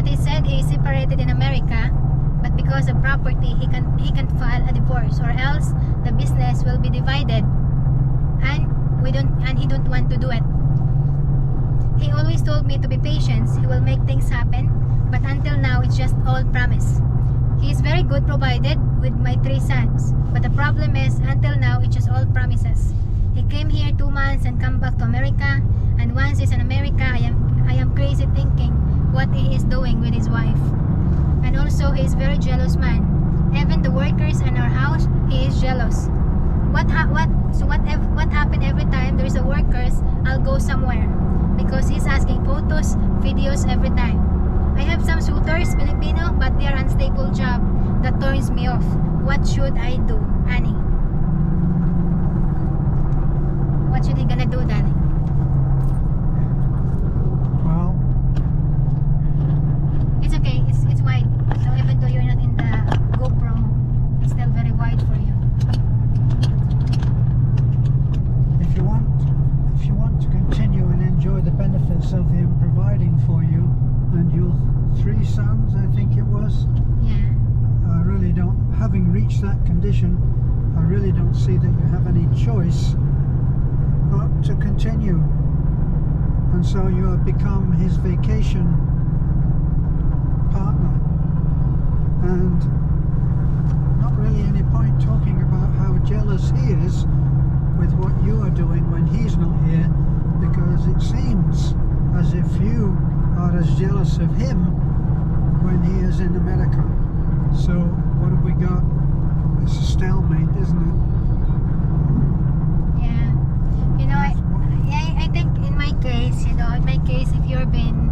But he said he is separated in America, but because of property, he can file a divorce, or else the business will be divided, and he don't want to do it. He always told me to be patient. He will make things happen, but until now it's just all promise. He is very good provided with my 3 sons, but the problem is until now it's just all promises. He came here 2 months and come back to America, and once he's in America, I am crazy thinking what he is doing with his wife. And also he is very jealous man. Even the workers in our house, he is jealous. What happened every time there is a workers, I'll go somewhere because he's asking photos, videos every time. I have some suitors, Filipino, but they are unstable job that turns me off. What should I do, Annie? What should he gonna do, darling? Well, it's okay. It's wide. So even though you're not in the GoPro, it's still very wide for you. if you want to continue and enjoy the benefits of him providing for you and your 3 sons, I think it was. Yeah. I really don't, having reached that condition, I really don't see that you have any choice but to continue. And so you have become his vacation partner. And not really any point talking about how jealous he is with what you are doing when he's not here, because it seems as if you are as jealous of him when he is in America. So what have we got? It's a stalemate, isn't it? Yeah. You know, I think in my case, if you've been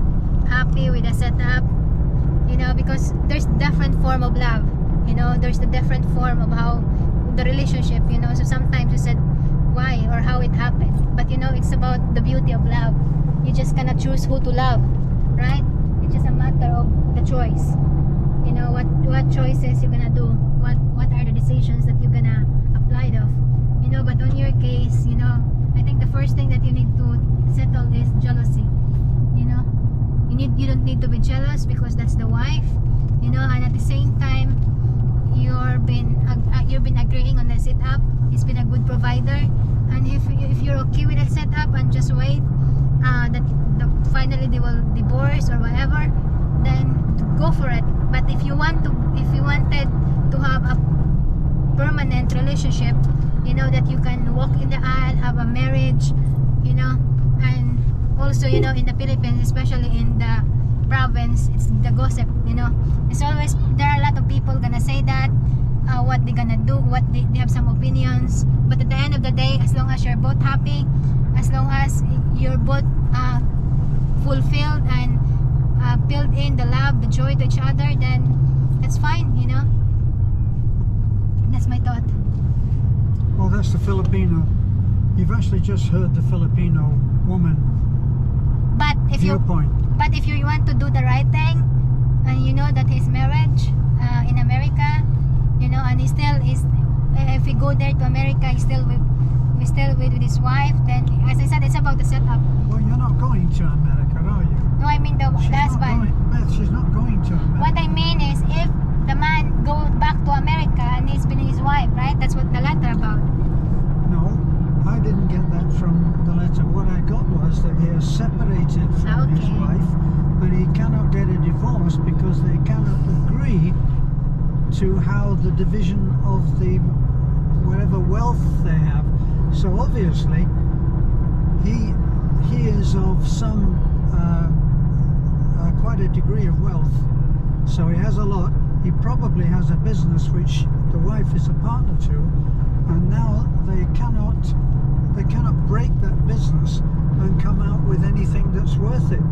happy with the setup, because there's different form of love, there's the different form of how the relationship, so sometimes you said why or how it happened, but it's about the beauty of love. You just cannot choose who to love, right? It's just a matter of the choice. What choices you're gonna do, what are the decisions that you're gonna apply of, but on your case, I think the first thing that you need to settle is jealousy. You don't need to be jealous because that's the wife, and at the same time you've been agreeing on the setup. He's been a good provider, and if you're okay with that setup and just wait that finally they will divorce or whatever, then go for it. But if you wanted to have a permanent relationship, that you can walk in the aisle, have a marriage, and also in the Philippines, especially in the province, it's the gossip. It's always, there are a lot of people gonna say that what they're gonna do, what they have some opinions, but at the end of the day, as long as you're both happy, as long as you're both fulfilled and build in the love, the joy to each other, then it's fine. That's my thought. Well, that's the Filipino. You've actually just heard the Filipino woman But if viewpoint. you want to do the right thing, and that his marriage in America, and he still is, if we go there to America, he's still with his wife, then as I said, it's about the setup. Well, you're not going to America, are you? No, I mean the husband. Beth, she's not going to America. What I mean is, if the man goes back to America and he's been his wife, right? That's what the letter about. No, I didn't get that from the letter. What I got was that he is separated from his wife, but he cannot get a divorce because they cannot agree to how the division of the whatever wealth they have. So obviously he is of some quite a degree of wealth, so he has a lot. He probably has a business which the wife is a partner to, and now they cannot break that business and come out with anything that's worth it.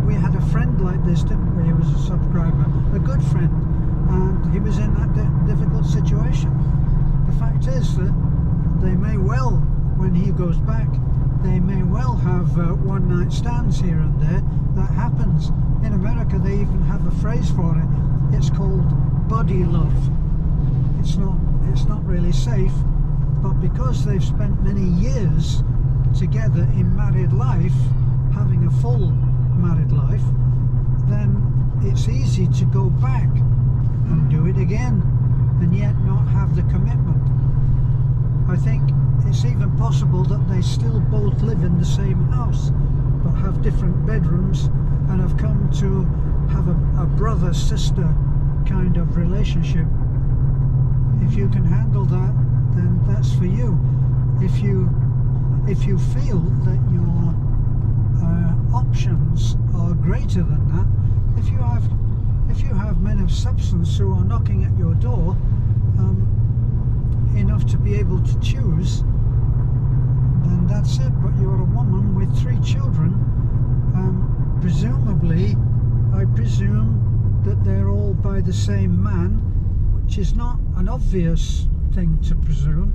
We had a friend like this, didn't we? He was a subscriber, a good friend, and he was in that difficult situation. The fact is that they may well, when he goes back, they may well have one-night stands here and there. That happens. In America, they even have a phrase for it. It's called body love. It's not really safe, but because they've spent many years together in married life, having a full married life, then it's easy to go back and do it again and yet not have the commitment. I think it's even possible that they still both live in the same house but have different bedrooms and have come to have a brother-sister kind of relationship. If you can handle that, then that's for you. If you feel that your options are greater than that, if you have men of substance who are knocking at your door, enough to be able to choose, then that's it. But you're a woman with 3 children. Presumably, I presume that they're all by the same man, which is not an obvious thing to presume.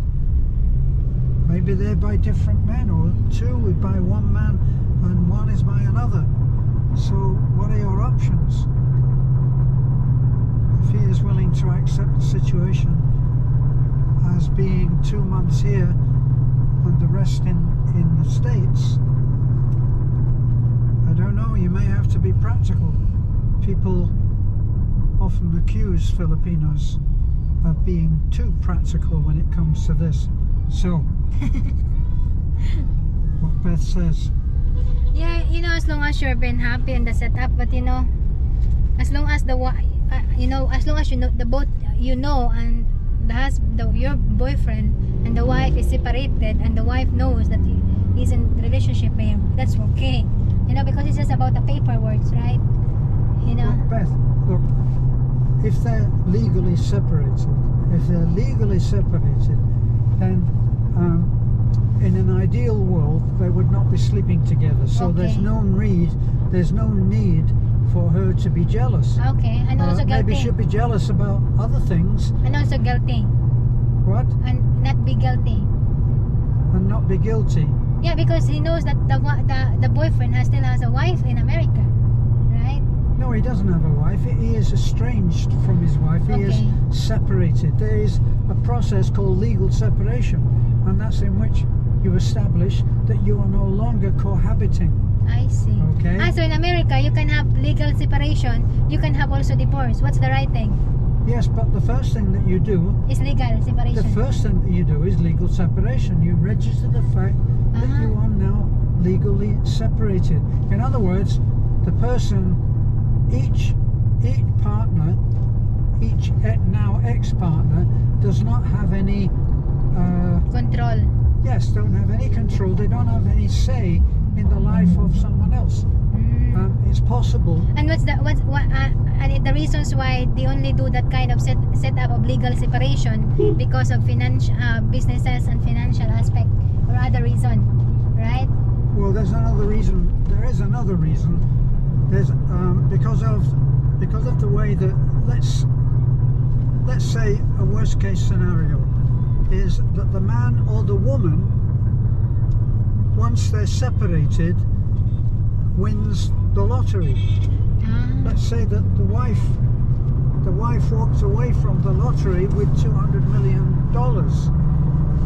Maybe they're by different men, or 2 by one man and 1 is by another. So what are your options? If he is willing to accept the situation as being 2 months here and the rest in the States, I don't know, you may have to be practical. People often accuse Filipinos of being too practical when it comes to this. So, what Beth says. Yeah, as long as you're being happy in the setup, but as long as as long as the both and your boyfriend and the wife is separated and the wife knows that he's in a relationship, that's okay. Because it's just about the paperwork, right? Look, Beth, look, if they're legally separated, then in an ideal world they would not be sleeping together. So Okay. there's no need for her to be jealous. Okay, and also Maybe guilty. she'll be jealous about other things. And also guilty. What? And not be guilty. And not be guilty. Yeah, because he knows that the boyfriend still has a wife in America, right? No, he doesn't have a wife. He is estranged from his wife. He is Okay. separated. There is a process called legal separation, and that's in which you establish that you are no longer cohabiting. I see. Okay. So in America, you can have legal separation. You can have also divorce. What's the right thing? Yes, but the first thing that you do, It's legal separation. the first thing that you do is legal separation. You register the fact that you are now legally separated. In other words, the person, each partner, each now ex-partner does not have any Control. don't have any control. They don't have any say in the life of someone else. It's possible. And and the reasons why they only do that kind of setup of legal separation because of businesses and financial aspect or other reason, right? Well, there's another reason. There is another reason. There's because of the way that let's say a worst case scenario is that the man or the woman, once they're separated, wins the lottery. Let's say that the wife walks away from the lottery with $200 million.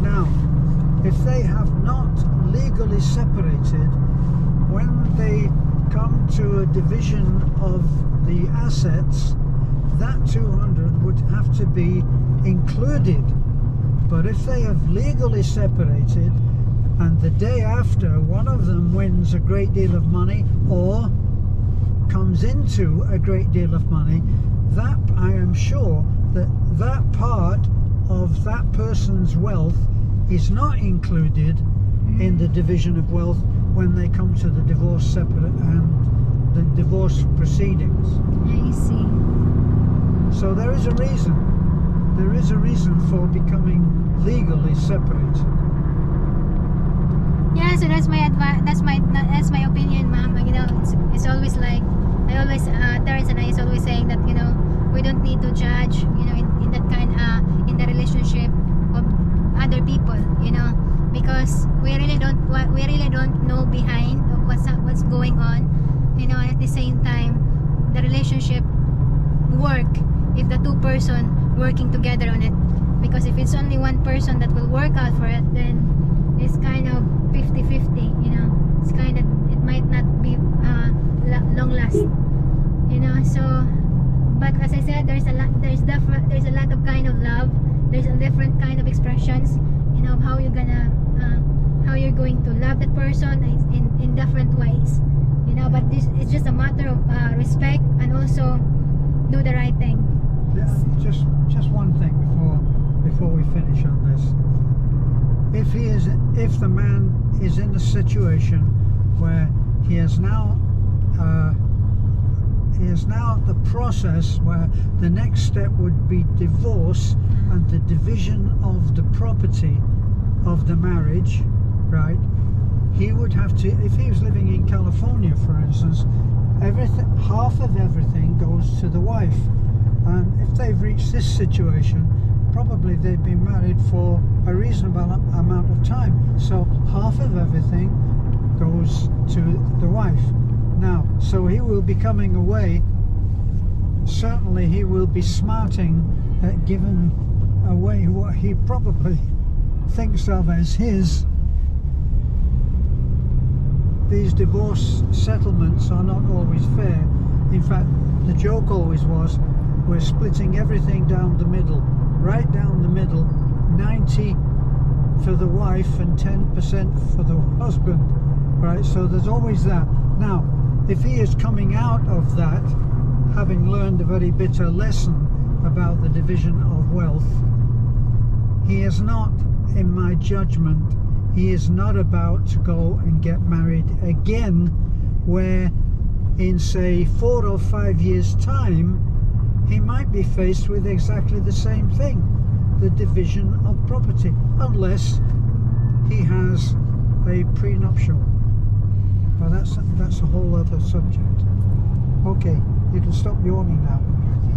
Now, if they have not legally separated, when they come to a division of the assets, that 200 would have to be included. But if they have legally separated and the day after one of them wins a great deal of money or comes into a great deal of money, that I am sure that part of that person's wealth is not included in the division of wealth when they come to the divorce separate and the divorce proceedings. I see. So there is a reason. There is a reason for becoming legally separated. Yeah, so that's my advice. That's my opinion, ma'am. It's always like Terence and I is always saying that we don't need to judge in that kind in the relationship of other people, because we really don't know behind of what's going on, at the same time the relationship work if the two person working together on it, because if it's only one person that will work out for it, then it's kind of 50-50, it's kind of, it might not be long last, you know. So but as I said, there's a lot of kind of love. There's a different kind of expressions, you know, how you're going to love that person in different ways, you know. But this it's just a matter of respect, and also do the right thing. Yeah, just one thing before we finish on this. If the man is in a situation where he is now the process where the next step would be divorce and the division of the property of the marriage, right? He would have to, if he was living in California, for instance, half of everything goes to the wife. And if they've reached this situation, probably they've been married for a reasonable amount of time. So half of everything goes to the wife. Now, so he will be coming away. Certainly he will be smarting at giving away what he probably thinks of as his. These divorce settlements are not always fair. In fact, the joke always was, we're splitting everything down the middle, right down the middle, 90 for the wife and 10% for the husband, right? So there's always that. Now, if he is coming out of that, having learned a very bitter lesson about the division of wealth, he is not, in my judgment, he is not about to go and get married again, where in say 4 or 5 years time he might be faced with exactly the same thing, the division of property, unless he has a prenuptial. Well, that's a whole other subject. Okay, you can stop yawning now.